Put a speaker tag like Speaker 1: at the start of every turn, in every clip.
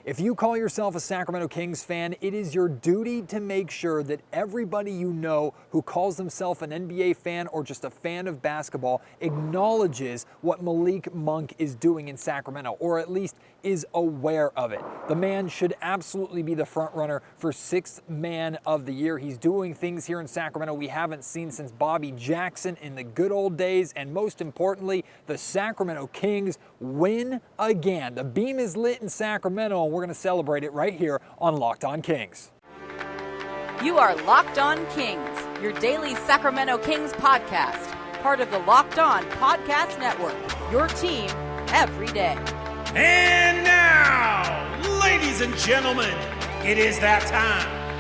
Speaker 1: If you call yourself a Sacramento Kings fan, it is your duty to make sure that everybody you know who calls themselves an NBA fan or just a fan of basketball acknowledges what Malik Monk is doing in Sacramento, or at least is aware of it. The man should absolutely be the front runner for Sixth Man of the Year. He's doing things here in Sacramento we haven't seen since Bobby Jackson in the good old days, and most importantly, the Sacramento Kings win again. The beam is lit in Sacramento, and we're going to celebrate it right here on Locked On Kings.
Speaker 2: You are Locked On Kings, your daily Sacramento Kings podcast, part of the Locked On Podcast Network, your team every day.
Speaker 3: And now, ladies and gentlemen, it is that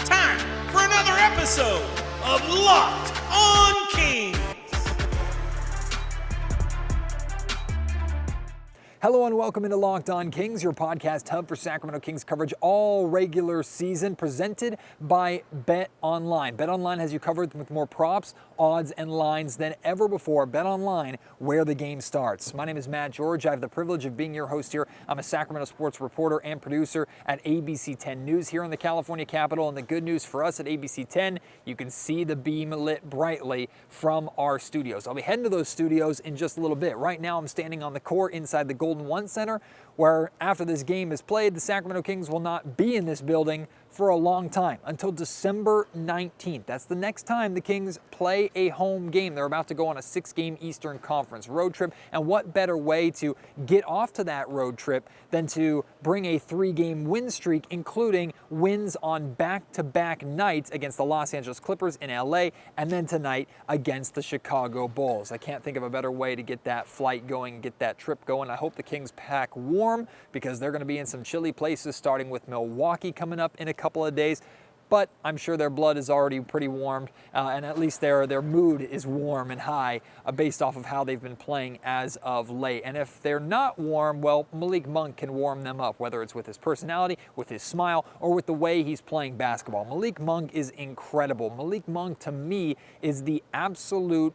Speaker 3: time for another episode of Locked On Kings.
Speaker 1: Hello and welcome into Locked On Kings, your podcast hub for Sacramento Kings coverage all regular season, presented by BetOnline. BetOnline has you covered with more props, odds, and lines than ever before. BetOnline, where the game starts. My name is Matt George. I have the privilege of being your host here. I'm a Sacramento sports reporter and producer at ABC 10 News here in the California capital. And the good news for us at ABC 10, you can see the beam lit brightly from our studios. I'll be heading to those studios in just a little bit. Right now, I'm standing on the court inside the Golden One Center, where after this game is played, the Sacramento Kings will not be in this building for a long time, until December 19th. That's the next time the Kings play a home game. They're about to go on a 6-game Eastern Conference road trip, and what better way to get off to that road trip than to bring a 3-game win streak, including wins on back-to-back nights against the Los Angeles Clippers in LA, and then tonight against the Chicago Bulls. I can't think of a better way to get that flight going, get that trip going. I hope the Kings pack warm, because they're going to be in some chilly places, starting with Milwaukee coming up in a couple of days. But I'm sure their blood is already pretty warmed, and at least their mood is warm and high based off of how they've been playing as of late. And if they're not warm, well, Malik Monk can warm them up, whether it's with his personality, with his smile, or with the way he's playing basketball. Malik Monk is incredible. Malik Monk, to me, is the absolute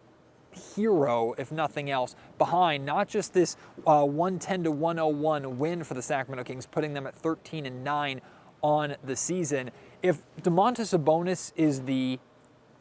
Speaker 1: hero, if nothing else, behind not just this 110-101 win for the Sacramento Kings, putting them at 13-9 on the season. If Domantas Sabonis is the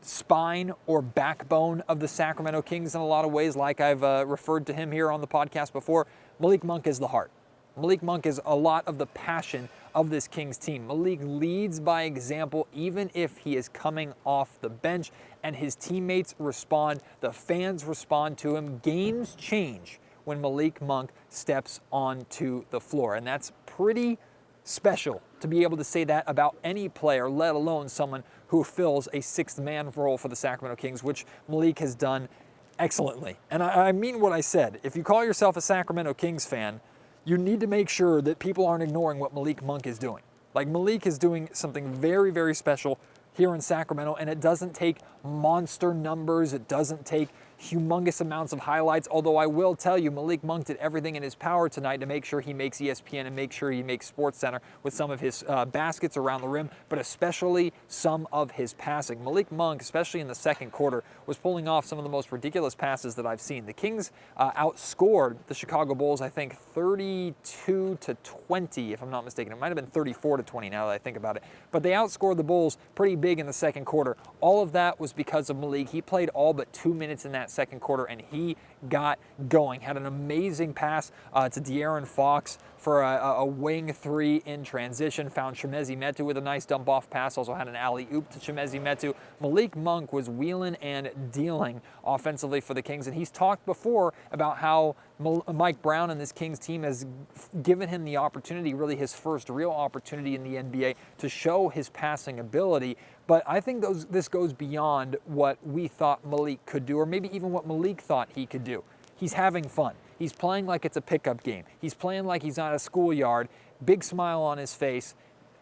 Speaker 1: spine or backbone of the Sacramento Kings in a lot of ways, like I've referred to him here on the podcast before, Malik Monk is the heart. Malik Monk is a lot of the passion of this Kings team. Malik leads by example, even if he is coming off the bench, and his teammates respond, the fans respond to him. Games change when Malik Monk steps onto the floor, and that's pretty special to be able to say that about any player, let alone someone who fills a sixth-man role for the Sacramento Kings, which Malik has done excellently. And I mean what I said. If you call yourself a Sacramento Kings fan, you need to make sure that people aren't ignoring what Malik Monk is doing. Like, Malik is doing something very, very special here in Sacramento, and it doesn't take monster numbers. It doesn't take humongous amounts of highlights, although I will tell you, Malik Monk did everything in his power tonight to make sure he makes ESPN and make sure he makes SportsCenter with some of his baskets around the rim, but especially some of his passing. Malik Monk, especially in the second quarter, was pulling off some of the most ridiculous passes that I've seen. The Kings outscored the Chicago Bulls, I think, 32-20, if I'm not mistaken. It might have been 34-20 now that I think about it. But they outscored the Bulls pretty big in the second quarter. All of that was because of Malik. He played all but 2 minutes in that second quarter, and he got going. Had an amazing pass to De'Aaron Fox for a wing three in transition. Found Chimezie Metu with a nice dump-off pass. Also had an alley-oop to Chimezie Metu. Malik Monk was wheeling and dealing offensively for the Kings, and he's talked before about how Mike Brown and this Kings team has given him the opportunity, really his first real opportunity in the NBA, to show his passing ability. But I think this goes beyond what we thought Malik could do, or maybe even what Malik thought he could do. He's having fun. He's playing like it's a pickup game. He's playing like he's on a schoolyard, big smile on his face,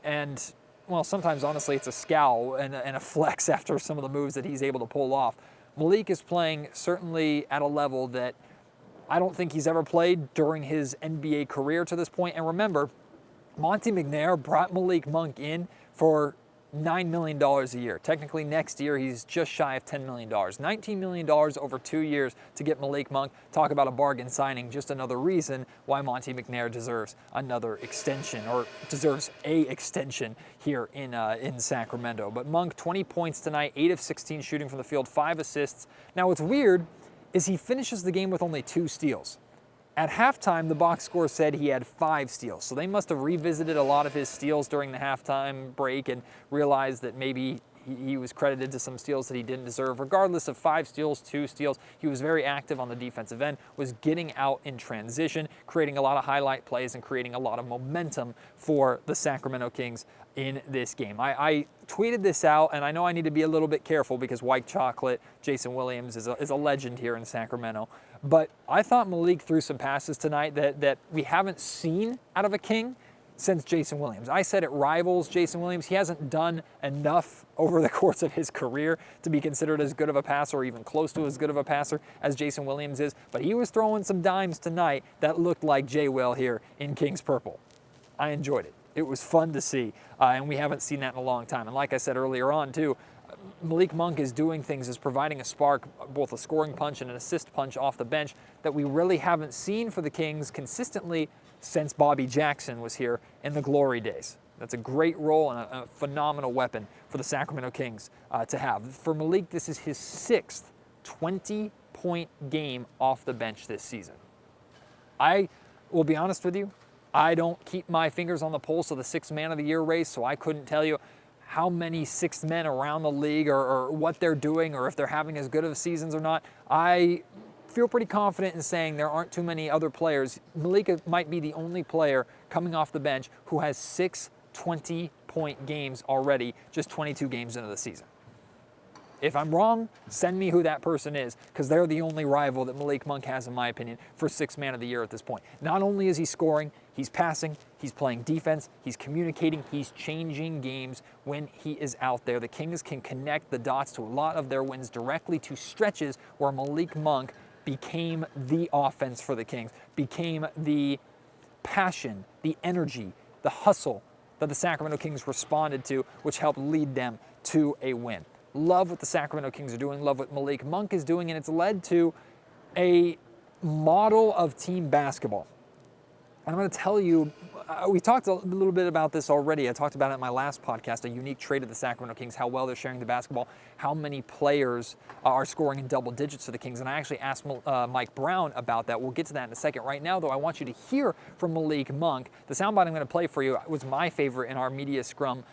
Speaker 1: and, well, sometimes, honestly, it's a scowl and a flex after some of the moves that he's able to pull off. Malik is playing certainly at a level that I don't think he's ever played during his NBA career to this point. And remember, Monty McNair brought Malik Monk in for $9 million a year. Technically, next year, he's just shy of $10 million. $19 million over 2 years to get Malik Monk. Talk about a bargain signing. Just another reason why Monte McNair deserves another extension, or deserves a extension here in Sacramento. But Monk, 20 points tonight, 8 of 16 shooting from the field, 5 assists. Now, what's weird is he finishes the game with only 2 steals. At halftime, the box score said he had 5 steals, so they must have revisited a lot of his steals during the halftime break and realized that maybe he was credited to some steals that he didn't deserve. Regardless of 5 steals, 2 steals, he was very active on the defensive end, was getting out in transition, creating a lot of highlight plays and creating a lot of momentum for the Sacramento Kings in this game. I tweeted this out, and I know I need to be a little bit careful because White Chocolate, Jason Williams, is a legend here in Sacramento. But I thought Malik threw some passes tonight that we haven't seen out of a King since Jason Williams. I said it rivals Jason Williams. He hasn't done enough over the course of his career to be considered as good of a passer, or even close to as good of a passer as Jason Williams is. But he was throwing some dimes tonight that looked like J-Will here in Kings Purple. I enjoyed it. It was fun to see, and we haven't seen that in a long time. And like I said earlier on, too, Malik Monk is doing things, is providing a spark, both a scoring punch and an assist punch off the bench that we really haven't seen for the Kings consistently since Bobby Jackson was here in the glory days. That's a great role and a phenomenal weapon for the Sacramento Kings to have. For Malik, this is his 6th 20-point game off the bench this season. I will be honest with you, I don't keep my fingers on the pulse of the 6th Man of the Year race, so I couldn't tell you how many 6th men around the league or what they're doing, or if they're having as good of seasons or not. I feel pretty confident in saying there aren't too many other players. Malik might be the only player coming off the bench who has 6 20-point games already, just 22 games into the season. If I'm wrong, send me who that person is, because they're the only rival that Malik Monk has, in my opinion, for 6th Man of the Year at this point. Not only is he scoring, he's passing, he's playing defense, he's communicating, he's changing games when he is out there. The Kings can connect the dots to a lot of their wins directly to stretches where Malik Monk became the offense for the Kings, became the passion, the energy, the hustle that the Sacramento Kings responded to, which helped lead them to a win. Love what the Sacramento Kings are doing, love what Malik Monk is doing, and it's led to a model of team basketball. And I'm going to tell you, we talked a little bit about this already. I talked about it in my last podcast, a unique trait of the Sacramento Kings, how well they're sharing the basketball, how many players are scoring in double digits for the Kings. And I actually asked Mike Brown about that. We'll get to that in a second. Right now, though, I want you to hear from Malik Monk. The soundbite I'm going to play for you was my favorite in our media scrum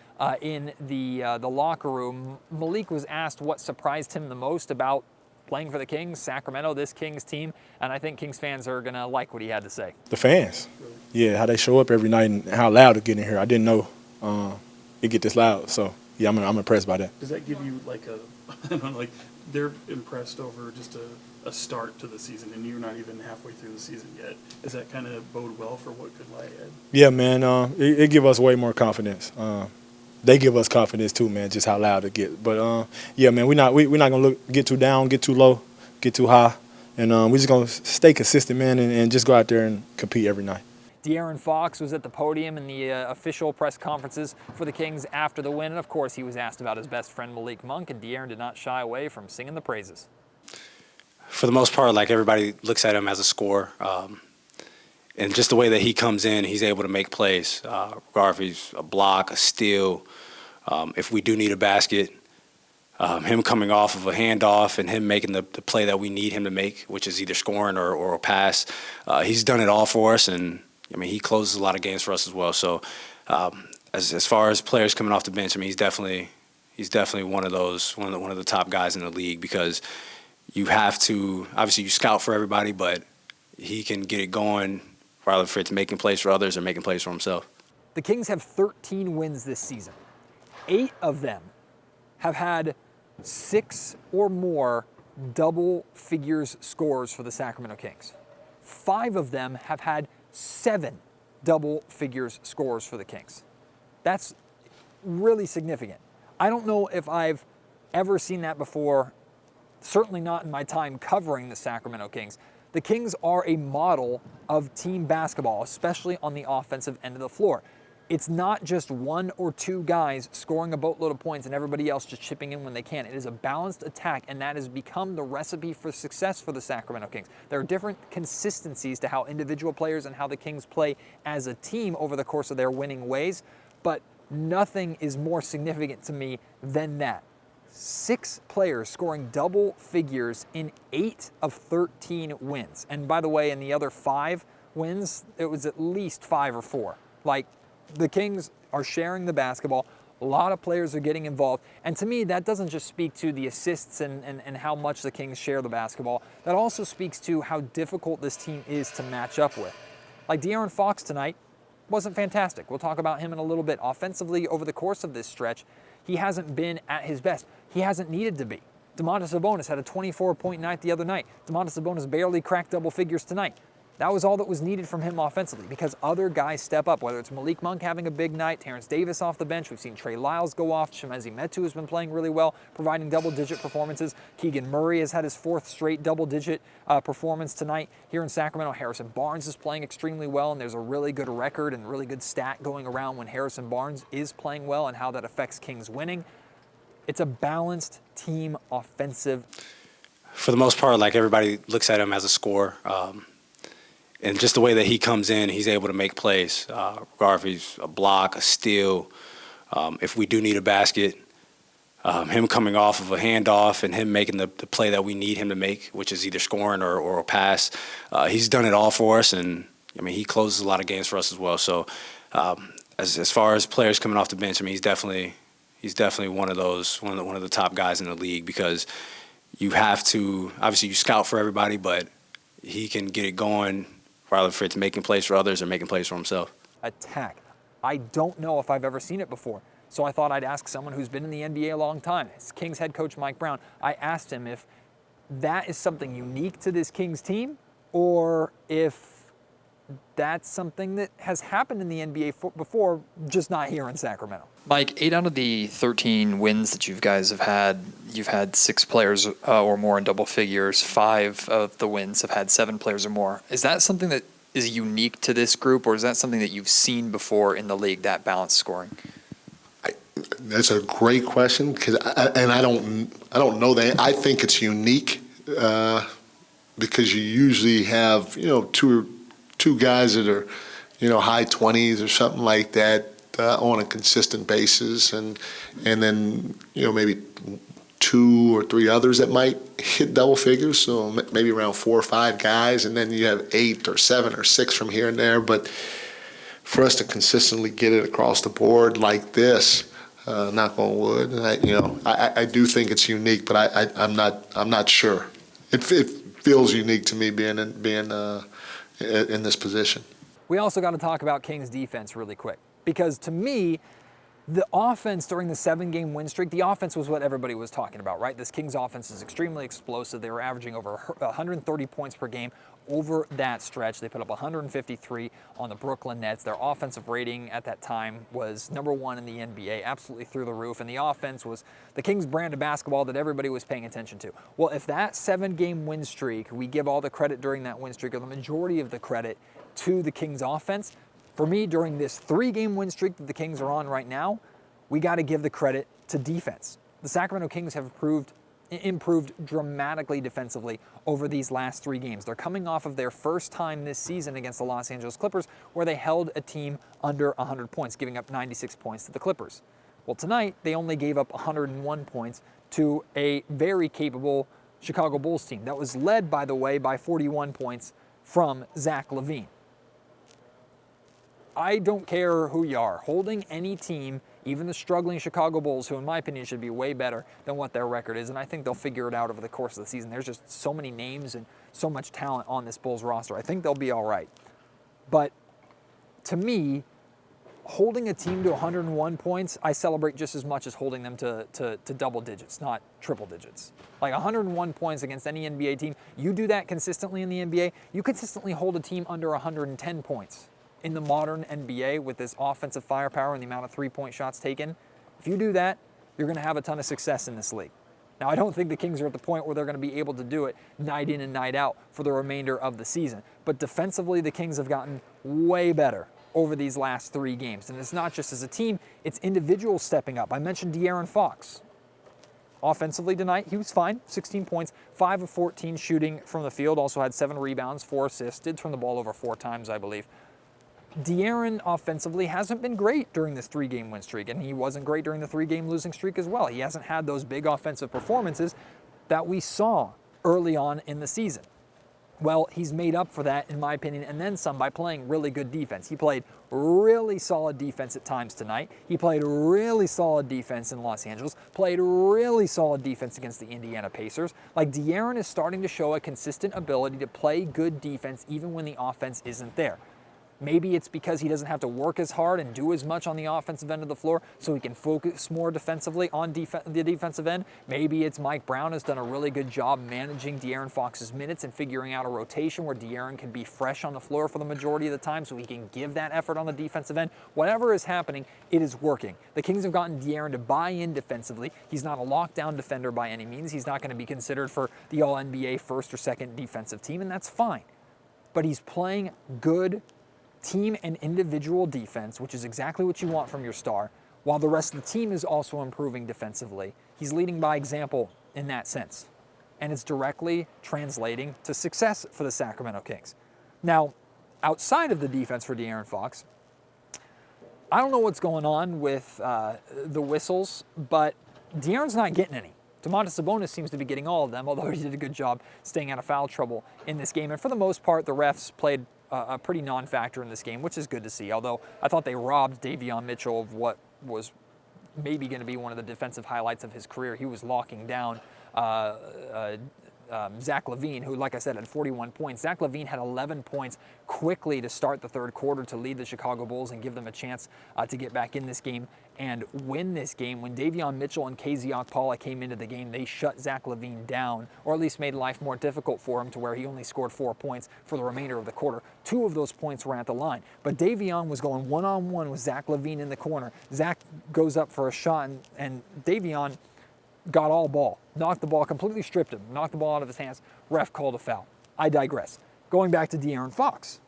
Speaker 1: in the locker room. Malik was asked what surprised him the most about playing for the Kings, Sacramento, this Kings team, and I think Kings fans are going to like what he had to say.
Speaker 4: The fans. Yeah, how they show up every night and how loud it get in here. I didn't know it get this loud, so yeah, I'm impressed by that.
Speaker 5: Does that give you like a, I don't know, like they're impressed over just a start to the season and you're not even halfway through the season yet? Does that kind of bode well for what could lie ahead?
Speaker 4: Yeah, man, it give us way more confidence. They give us confidence too, man, just how loud it get. But yeah, man, we're not gonna get too down, get too low, get too high, and we're just gonna stay consistent, man, and just go out there and compete every night.
Speaker 1: De'Aaron Fox was at the podium in the official press conferences for the Kings after the win, and of course he was asked about his best friend Malik Monk, and De'Aaron did not shy away from singing the praises.
Speaker 6: For the most part, like, everybody looks at him as a scorer. And just the way that he comes in, he's able to make plays, regardless if he's a block, a steal. If we do need a basket, him coming off of a handoff and him making the play that we need him to make, which is either scoring or a pass. He's done it all for us, and I mean, he closes a lot of games for us as well. So as far as players coming off the bench, I mean, he's definitely one of the top guys in the league, because you have to, obviously you scout for everybody, but he can get it going, rather if it's making plays for others or making plays for himself.
Speaker 1: The Kings have 13 wins this season. 8 of them have had 6 or more double figures scores for the Sacramento Kings. 5 of them have had 7 double figures scores for the Kings. That's really significant. I don't know if I've ever seen that before, certainly not in my time covering the Sacramento Kings. The Kings are a model of team basketball, especially on the offensive end of the floor. it's not just one or two guys scoring a boatload of points and everybody else just chipping in when they can. It is a balanced attack, and that has become the recipe for success for the Sacramento Kings. There are different consistencies to how individual players and how the Kings play as a team over the course of their winning ways, but nothing is more significant to me than that. 6 players scoring double figures in 8 of 13 wins. And by the way, in the other 5 wins, it was at least 5 or 4. Like, the Kings are sharing the basketball. A lot of players are getting involved. And to me, that doesn't just speak to the assists and how much the Kings share the basketball. That also speaks to how difficult this team is to match up with. Like De'Aaron Fox tonight wasn't fantastic. We'll talk about him in a little bit. Offensively, over the course of this stretch, he hasn't been at his best. He hasn't needed to be. Domantas Sabonis had a 24-point night the other night. Domantas Sabonis barely cracked double figures tonight. That was all that was needed from him offensively because other guys step up, whether it's Malik Monk having a big night, Terrence Davis off the bench. We've seen Trey Lyles go off. Chimezie Metu has been playing really well, providing double-digit performances. Keegan Murray has had his 4th straight double-digit performance tonight here in Sacramento. Harrison Barnes is playing extremely well, and there's a really good record and really good stat going around when Harrison Barnes is playing well and how that affects Kings winning. It's a balanced team offensive.
Speaker 6: For the most part, like everybody looks at him as a scorer. And just the way that he comes in, he's able to make plays, regardless if he's a block, a steal. If we do need a basket, him coming off of a handoff and him making the play that we need him to make, which is either scoring or a pass, he's done it all for us. And, I mean, he closes a lot of games for us as well. So as far as players coming off the bench, I mean, he's definitely one of the top guys in the league because you have to – obviously you scout for everybody, but he can get it going – rather if it's making plays for others or making plays for himself.
Speaker 1: Attack. I don't know if I've ever seen it before, so I thought I'd ask someone who's been in the NBA a long time. It's Kings head coach Mike Brown. I asked him if that is something unique to this Kings team or if that's something that has happened in the NBA before, just not here in Sacramento.
Speaker 7: Mike, 8 out of the 13 wins that you guys have had, you've had 6 players or more in double figures. 5 of the wins have had 7 players or more. Is that something that is unique to this group, or is that something that you've seen before in the league, that balanced scoring?
Speaker 8: That's a great question because I don't know that. I think it's unique because you usually have two guys that are high 20s or something like that. On a consistent basis, and then maybe 2 or 3 others that might hit double figures, so maybe around 4 or 5 guys, and then you have 8 or 7 or 6 from here and there. But for us to consistently get it across the board like this, knock on wood, I do think it's unique, but I'm not sure. It feels unique to me being in this position.
Speaker 1: We also got to talk about Kings defense really quick. Because to me, the offense during the 7-game win streak, the offense was what everybody was talking about, right? This Kings offense is extremely explosive. They were averaging over 130 points per game over that stretch. They put up 153 on the Brooklyn Nets. Their offensive rating at that time was number 1 in the NBA, absolutely through the roof. And the offense was the Kings brand of basketball that everybody was paying attention to. Well, if that 7-game win streak, we give all the credit during that win streak, or the majority of the credit to the Kings offense, for me, during this 3-game win streak that the Kings are on right now, we got to give the credit to defense. The Sacramento Kings have improved dramatically defensively over these last 3 games. They're coming off of their first time this season against the Los Angeles Clippers, where they held a team under 100 points, giving up 96 points to the Clippers. Well, tonight, they only gave up 101 points to a very capable Chicago Bulls team that was led, by the way, by 41 points from Zach LaVine. I don't care who you are. Holding any team, even the struggling Chicago Bulls, who in my opinion should be way better than what their record is, and I think they'll figure it out over the course of the season. There's just so many names and so much talent on this Bulls roster. I think they'll be all right. But to me, holding a team to 101 points, I celebrate just as much as holding them to double digits, not triple digits. Like 101 points against any NBA team, you do that consistently in the NBA, you consistently hold a team under 110 points. In the modern NBA with this offensive firepower and the amount of 3-point shots taken, if you do that, you're going to have a ton of success in this league. Now, I don't think the Kings are at the point where they're going to be able to do it night in and night out for the remainder of the season. But defensively, the Kings have gotten way better over these last 3 games. And it's not just as a team, it's individuals stepping up. I mentioned De'Aaron Fox. Offensively tonight, he was fine, 16 points, 5 of 14 shooting from the field, also had 7 rebounds, 4 assists, did turn the ball over 4 times, I believe. De'Aaron offensively hasn't been great during this 3-game win streak, and he wasn't great during the 3-game losing streak as well. He hasn't had those big offensive performances that we saw early on in the season. Well, he's made up for that, in my opinion, and then some by playing really good defense. He played really solid defense at times tonight. He played really solid defense in Los Angeles, played really solid defense against the Indiana Pacers. Like, De'Aaron is starting to show a consistent ability to play good defense even when the offense isn't there. Maybe it's because he doesn't have to work as hard and do as much on the offensive end of the floor, so he can focus more defensively on the defensive end. Maybe it's Mike Brown has done a really good job managing De'Aaron Fox's minutes and figuring out a rotation where De'Aaron can be fresh on the floor for the majority of the time so he can give that effort on the defensive end. Whatever is happening, it is working. The Kings have gotten De'Aaron to buy in defensively. He's not a lockdown defender by any means. He's not going to be considered for the All-NBA first or second defensive team, and that's fine. But he's playing good team and individual defense, which is exactly what you want from your star, while the rest of the team is also improving defensively. He's leading by example in that sense, and it's directly translating to success for the Sacramento Kings. Now, outside of the defense for De'Aaron Fox, I don't know what's going on with the whistles, but De'Aaron's not getting any. Domantas Sabonis seems to be getting all of them, although he did a good job staying out of foul trouble in this game. And for the most part, the refs played a pretty non-factor in this game, which is good to see, although I thought they robbed Davion Mitchell of what was maybe going to be one of the defensive highlights of his career. He was locking down Zach LaVine, who, like I said, had 41 points. Zach LaVine had 11 points quickly to start the third quarter to lead the Chicago Bulls and give them a chance to get back in this game and win this game. When Davion Mitchell and KZ Okpala came into the game, they shut Zach LaVine down, or at least made life more difficult for him to where he only scored 4 points for the remainder of the quarter. 2 of those points were at the line. But Davion was going one-on-one with Zach LaVine in the corner. Zach goes up for a shot, and Davion got all ball, knocked the ball, completely stripped him, knocked the ball out of his hands. Ref called a foul. I digress. Going back to De'Aaron Fox.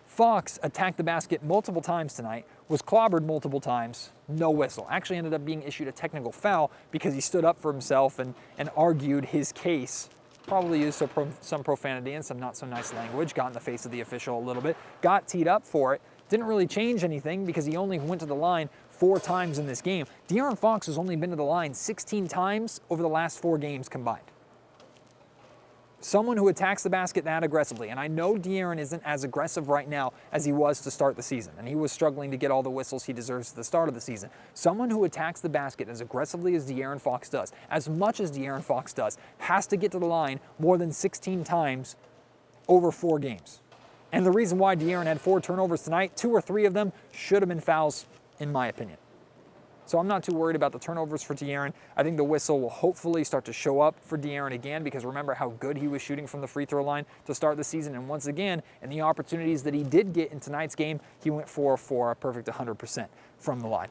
Speaker 1: Fox attacked the basket multiple times tonight, was clobbered multiple times, no whistle. Actually ended up being issued a technical foul because he stood up for himself and argued his case. Probably used some profanity and some not so nice language, got in the face of the official a little bit, got teed up for it. Didn't really change anything because he only went to the line 4 times in this game. De'Aaron Fox has only been to the line 16 times over the last 4 games combined. Someone who attacks the basket that aggressively, and I know De'Aaron isn't as aggressive right now as he was to start the season, and he was struggling to get all the whistles he deserves at the start of the season. Someone who attacks the basket as aggressively as De'Aaron Fox does, as much as De'Aaron Fox does, has to get to the line more than 16 times over 4 games. And the reason why De'Aaron had 4 turnovers tonight, 2 or 3 of them should have been fouls, in my opinion. So I'm not too worried about the turnovers for De'Aaron. I think the whistle will hopefully start to show up for De'Aaron again, because remember how good he was shooting from the free throw line to start the season. And once again, in the opportunities that he did get in tonight's game, he went for a perfect 100% from the line.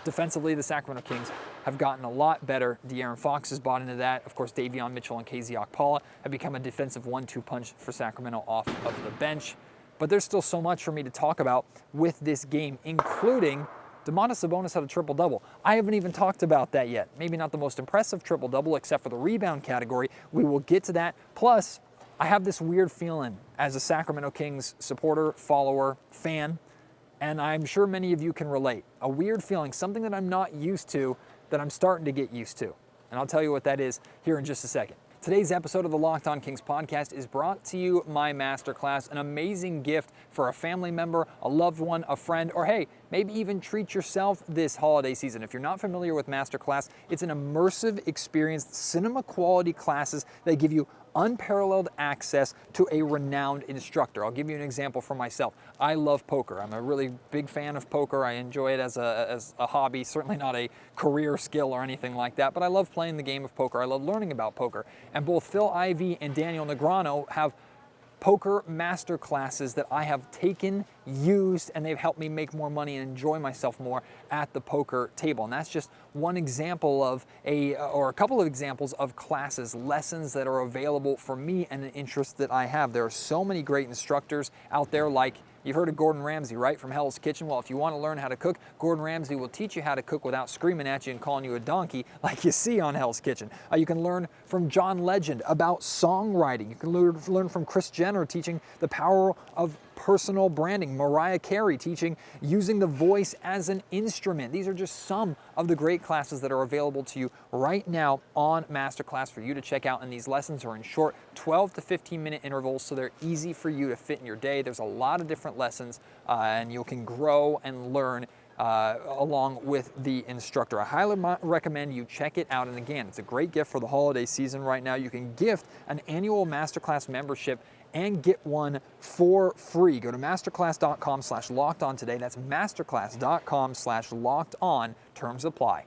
Speaker 1: Defensively, the Sacramento Kings have gotten a lot better. De'Aaron Fox has bought into that. Of course, Davion Mitchell and KZ Okpala have become a defensive 1-2 punch for Sacramento off of the bench. But there's still so much for me to talk about with this game, including Domantas Sabonis had a triple-double. I haven't even talked about that yet. Maybe not the most impressive triple-double except for the rebound category. We will get to that. Plus, I have this weird feeling as a Sacramento Kings supporter, follower, fan, and I'm sure many of you can relate. A weird feeling, something that I'm not used to, that I'm starting to get used to. And I'll tell you what that is here in just a second. Today's episode of the Locked On Kings podcast is brought to you my masterclass, an amazing gift for a family member, a loved one, a friend, or hey, maybe even treat yourself this holiday season. If you're not familiar with masterclass, it's an immersive experience, cinema quality classes that give you unparalleled access to a renowned instructor. I'll give you an example for myself. I love poker. I'm a really big fan of poker. I enjoy it as a hobby, certainly not a career skill or anything like that, but I love playing the game of poker. I love learning about poker. And both Phil Ivey and Daniel Negreanu have poker master classes that I have taken, used, and they've helped me make more money and enjoy myself more at the poker table. And that's just one example of a couple of examples of classes, lessons that are available for me and an interest that I have. There are so many great instructors out there like You've heard of Gordon Ramsay, right, from Hell's Kitchen? Well, if you want to learn how to cook, Gordon Ramsay will teach you how to cook without screaming at you and calling you a donkey like you see on Hell's Kitchen. You can learn from John Legend about songwriting. You can learn from Kris Jenner teaching the power of personal branding. Mariah Carey teaching using the voice as an instrument. These are just some of the great classes that are available to you right now on Masterclass for you to check out. And these lessons are in short 12 to 15 minute intervals, so they're easy for you to fit in your day. There's a lot of different lessons and you can grow and learn along with the instructor. I highly recommend you check it out. And again, it's a great gift for the holiday season right now. You can gift an annual Masterclass membership and get one for free. Go to masterclass.com/lockedon today. That's masterclass.com/lockedon. Terms apply.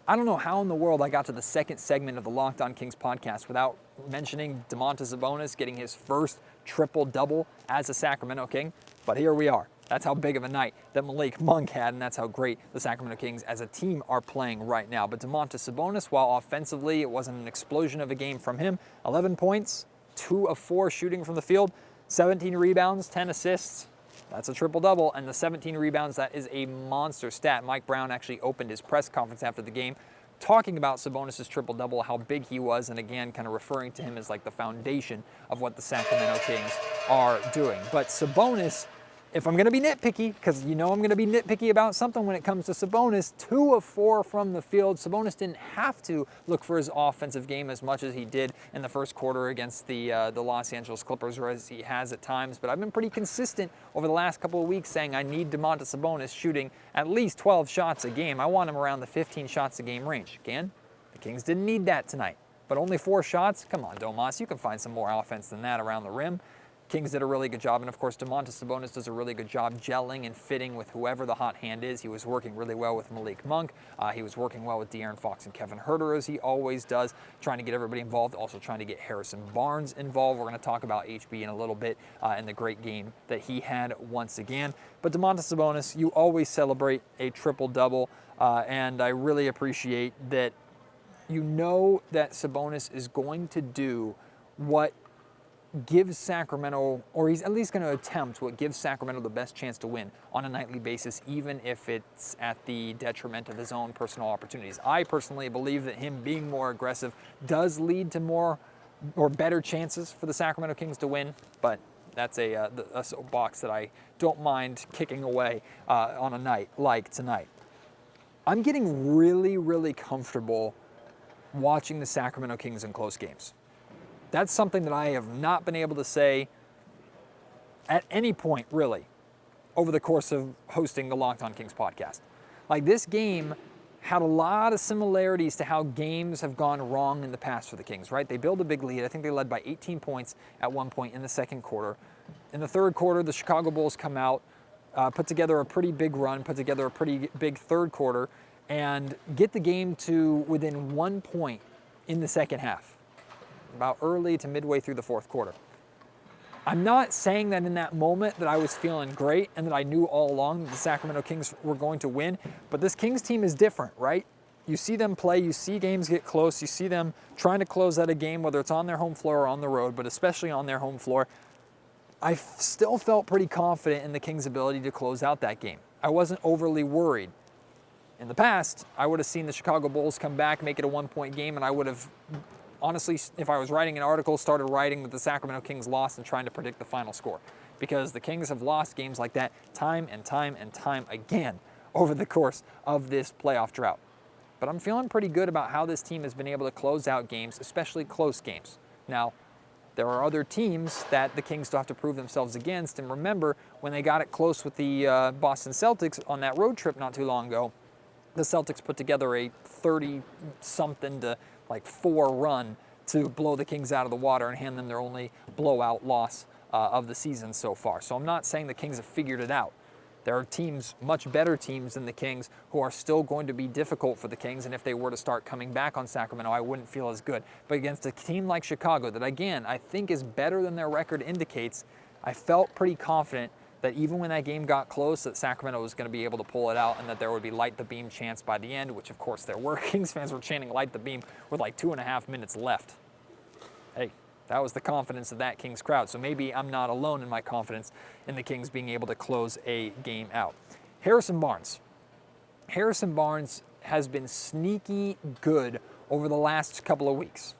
Speaker 1: I don't know how in the world I got to the second segment of the Locked On Kings podcast without mentioning Domantas Sabonis getting his first triple-double as a Sacramento King, but here we are. That's how big of a night that Malik Monk had, and that's how great the Sacramento Kings as a team are playing right now. But Domantas Sabonis, while offensively it wasn't an explosion of a game from him, 11 points, 2 of 4 shooting from the field, 17 rebounds, 10 assists. That's a triple-double, and the 17 rebounds, that is a monster stat. Mike Brown actually opened his press conference after the game talking about Sabonis' triple-double, how big he was, and again, kind of referring to him as like the foundation of what the Sacramento Kings are doing. But Sabonis, if I'm going to be nitpicky, because you know I'm going to be nitpicky about something when it comes to Sabonis, 2 of 4 from the field. Sabonis didn't have to look for his offensive game as much as he did in the first quarter against the Los Angeles Clippers, or as he has at times. But I've been pretty consistent over the last couple of weeks saying I need Domantas Sabonis shooting at least 12 shots a game. I want him around the 15 shots a game range. Again, the Kings didn't need that tonight. But only 4 shots? Come on, Domas, you can find some more offense than that around the rim. Kings did a really good job, and of course Domantas Sabonis does a really good job gelling and fitting with whoever the hot hand is. He was working really well with Malik Monk. He was working well with De'Aaron Fox and Kevin Huerter, as he always does, trying to get everybody involved, also trying to get Harrison Barnes involved. We're going to talk about HB in a little bit and the great game that he had once again. But Domantas Sabonis, you always celebrate a triple-double, and I really appreciate that you know that Sabonis is going to do what gives Sacramento, or he's at least going to attempt what gives Sacramento the best chance to win on a nightly basis, even if it's at the detriment of his own personal opportunities. I personally believe that him being more aggressive does lead to more or better chances for the Sacramento Kings to win, but that's a soapbox that I don't mind kicking away on a night like tonight. I'm getting really, really comfortable watching the Sacramento Kings in close games. That's something that I have not been able to say at any point, really, over the course of hosting the Locked On Kings podcast. Like, this game had a lot of similarities to how games have gone wrong in the past for the Kings, right? They build a big lead. I think they led by 18 points at one point in the second quarter. In the third quarter, the Chicago Bulls come out, put together a pretty big run, put together a pretty big third quarter, and get the game to within 1 point in the second half, about early to midway through the fourth quarter. I'm not saying that in that moment that I was feeling great and that I knew all along that the Sacramento Kings were going to win, but this Kings team is different, right? You see them play, you see games get close, you see them trying to close out a game, whether it's on their home floor or on the road, but especially on their home floor. I still felt pretty confident in the Kings' ability to close out that game. I wasn't overly worried. In the past, I would have seen the Chicago Bulls come back, make it a 1-point game, and I would have, honestly, if I was writing an article, started writing that the Sacramento Kings lost and trying to predict the final score. Because the Kings have lost games like that time and time and time again over the course of this playoff drought. But I'm feeling pretty good about how this team has been able to close out games, especially close games. Now, there are other teams that the Kings still have to prove themselves against. And remember, when they got it close with the Boston Celtics on that road trip not too long ago, the Celtics put together a 30-something to 4 run to blow the Kings out of the water and hand them their only blowout loss of the season so far. So I'm not saying the Kings have figured it out. There are teams, much better teams than the Kings, who are still going to be difficult for the Kings, and if they were to start coming back on Sacramento, I wouldn't feel as good. But against a team like Chicago, that again, I think is better than their record indicates, I felt pretty confident that even when that game got close, that Sacramento was going to be able to pull it out and that there would be light the beam chance by the end, which of course there were. Kings fans were chanting light the beam with 2.5 minutes left. Hey, That was the confidence of that Kings crowd. So maybe I'm not alone in my confidence in the Kings being able to close a game out. Harrison Barnes. Harrison Barnes has been sneaky good over the last couple of weeks.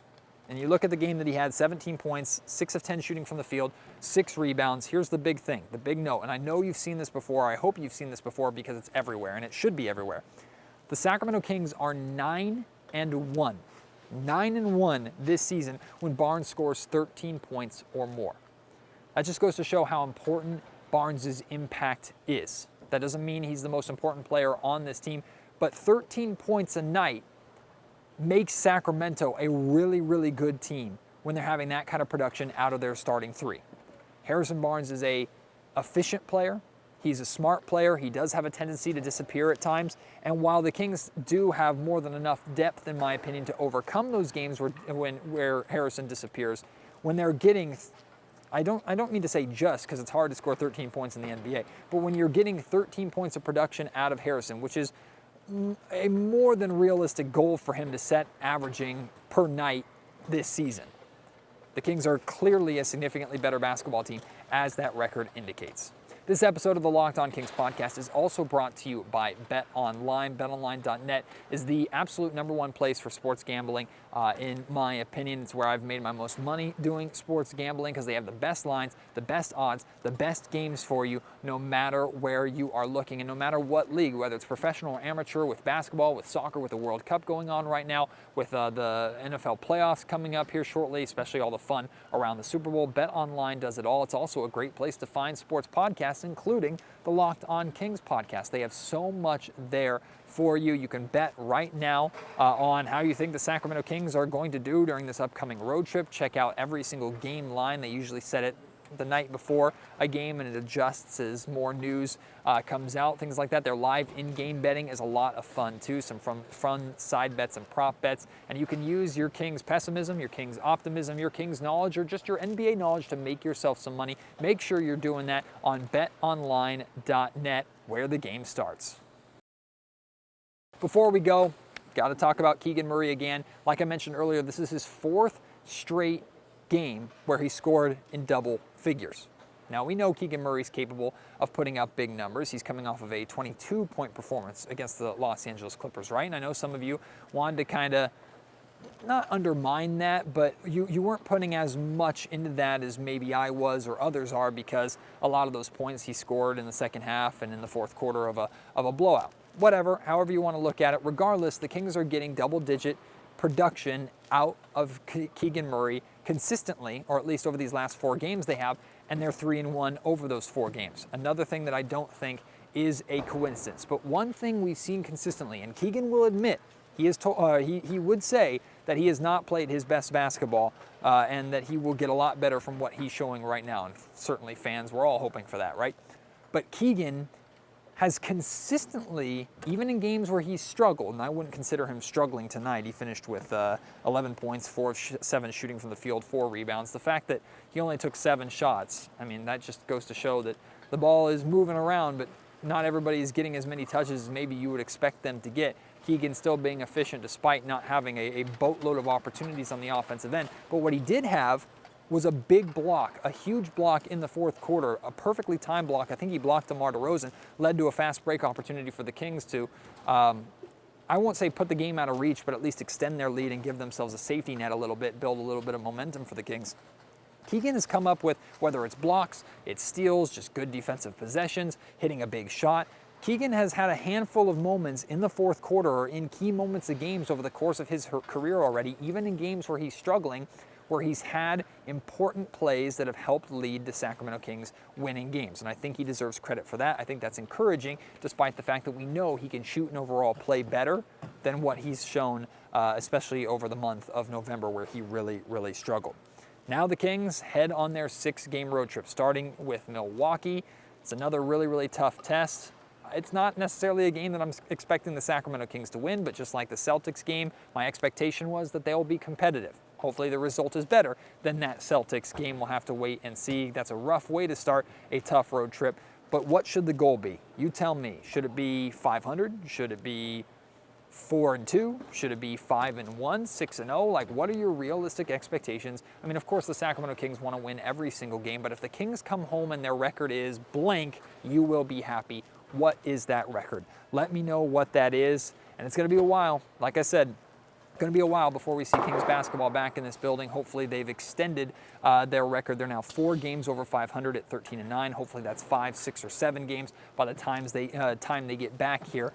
Speaker 1: And you look at the game that he had, 17 points, 6 of 10 shooting from the field, 6 rebounds. Here's the big thing, the big note, and I know you've seen this before. I hope you've seen this before because it's everywhere, and it should be everywhere. The Sacramento Kings are 9-1. 9-1 this season when Barnes scores 13 points or more. That just goes to show how important Barnes' impact is. That doesn't mean he's the most important player on this team, but 13 points a night makes Sacramento a really, really good team when they're having that kind of production out of their starting 3. Harrison Barnes is a efficient player. He's a smart player. He does have a tendency to disappear at times. And while the Kings do have more than enough depth, in my opinion, to overcome those games where Harrison disappears, when they're getting, I don't mean to say just, because it's hard to score 13 points in the NBA, but when you're getting 13 points of production out of Harrison, which is a more than realistic goal for him to set averaging per night this season, the Kings are clearly a significantly better basketball team, as that record indicates. This episode of the Locked On Kings podcast is also brought to you by BetOnline. BetOnline.net is the absolute #1 place for sports gambling. In my opinion, it's where I've made my most money doing sports gambling because they have the best lines, the best odds, the best games for you, no matter where you are looking and no matter what league, whether it's professional or amateur, with basketball, with soccer, with the World Cup going on right now, with the NFL playoffs coming up here shortly, especially all the fun around the Super Bowl. BetOnline does it all. It's also a great place to find sports podcasts, including the Locked On Kings podcast. They have so much there for you. You can bet right now on how you think the Sacramento Kings are going to do during this upcoming road trip. Check out every single game line. They usually set it the night before a game and it adjusts as more news comes out, things like that. Their live in-game betting is a lot of fun too, some fun side bets and prop bets, and you can use your Kings pessimism, your Kings optimism, your Kings knowledge, or just your NBA knowledge to make yourself some money. Make sure you're doing that on betonline.net, where the game starts. Before we go, got to talk about Keegan Murray again. Like I mentioned earlier, this is his 4th straight game where he scored in double figures. Now, we know Keegan Murray's capable of putting up big numbers. He's coming off of a 22-point performance against the Los Angeles Clippers, right? And I know some of you wanted to kind of not undermine that, but you weren't putting as much into that as maybe I was or others are, because a lot of those points he scored in the second half and in the fourth quarter of a blowout. Whatever, however you want to look at it, regardless, the Kings are getting double-digit production out of Keegan Murray consistently, or at least over these last 4 games they have, and they're 3-1 over those 4 games. Another thing that I don't think is a coincidence, but one thing we've seen consistently, and Keegan will admit, he would say that he has not played his best basketball, and that he will get a lot better from what he's showing right now, and certainly fans, we're all hoping for that, right? But Keegan has consistently, even in games where he's struggled, and I wouldn't consider him struggling tonight. He finished with 11 points, 4 of 7 shooting from the field, 4 rebounds. The fact that he only took 7 shots, I mean, that just goes to show that the ball is moving around, but not everybody is getting as many touches as maybe you would expect them to get. Keegan still being efficient despite not having a boatload of opportunities on the offensive end. But what he did have was a big block, a huge block in the fourth quarter, a perfectly timed block. I think he blocked DeMar DeRozan, led to a fast break opportunity for the Kings to, I won't say put the game out of reach, but at least extend their lead and give themselves a safety net a little bit, build a little bit of momentum for the Kings. Keegan has come up with, whether it's blocks, it's steals, just good defensive possessions, hitting a big shot. Keegan has had a handful of moments in the fourth quarter or in key moments of games over the course of his career already, even in games where he's struggling, where he's had important plays that have helped lead the Sacramento Kings winning games. And I think he deserves credit for that. I think that's encouraging, despite the fact that we know he can shoot and overall play better than what he's shown, especially over the month of November, where he really, really struggled. Now the Kings head on their 6-game road trip, starting with Milwaukee. It's another really, really tough test. It's not necessarily a game that I'm expecting the Sacramento Kings to win, but just like the Celtics game, my expectation was that they'll be competitive. Hopefully the result is better than that Celtics game. We'll have to wait and see. That's a rough way to start a tough road trip. But what should the goal be? You tell me. Should it be 500? Should it be 4-2? Should it be 5-1, 6-0? Like, what are your realistic expectations? I mean, of course, the Sacramento Kings want to win every single game, but if the Kings come home and their record is blank, you will be happy. What is that record? Let me know what that is, and it's going to be a while. Like I said, going to be a while before we see Kings basketball back in this building. Hopefully they've extended their record. They're now 4 games over 500 at 13-9. Hopefully that's 5, 6, or 7 games by the time they get back here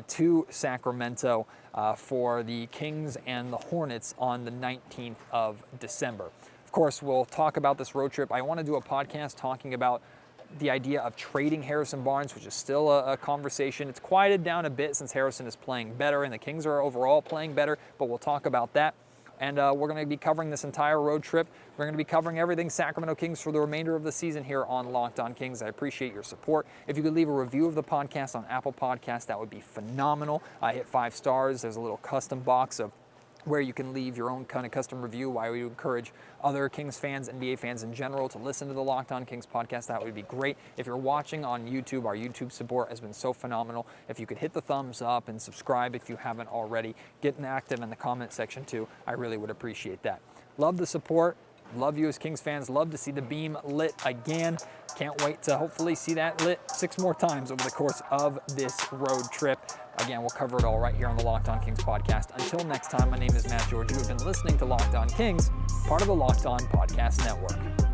Speaker 1: to Sacramento for the Kings and the Hornets on the 19th of December. Of course, we'll talk about this road trip. I want to do a podcast talking about the idea of trading Harrison Barnes, which is still a conversation. It's quieted down a bit since Harrison is playing better and the Kings are overall playing better, but we'll talk about that. And we're going to be covering this entire road trip. We're going to be covering everything Sacramento Kings for the remainder of the season here on Locked On Kings. I appreciate your support. If you could leave a review of the podcast on Apple Podcasts, that would be phenomenal. Hit 5 stars. There's a little custom box of where you can leave your own kind of custom review. I would encourage other Kings fans, NBA fans in general, to listen to the Locked On Kings podcast. That would be great. If you're watching on YouTube, our YouTube support has been so phenomenal. If you could hit the thumbs up and subscribe if you haven't already, get active in the comment section too. I really would appreciate that. Love the support. Love you as Kings fans. Love to see the beam lit again. Can't wait to hopefully see that lit 6 more times over the course of this road trip. Again, we'll cover it all right here on the Locked On Kings podcast. Until next time, my name is Matt George. You have been listening to Locked On Kings, part of the Locked On Podcast Network.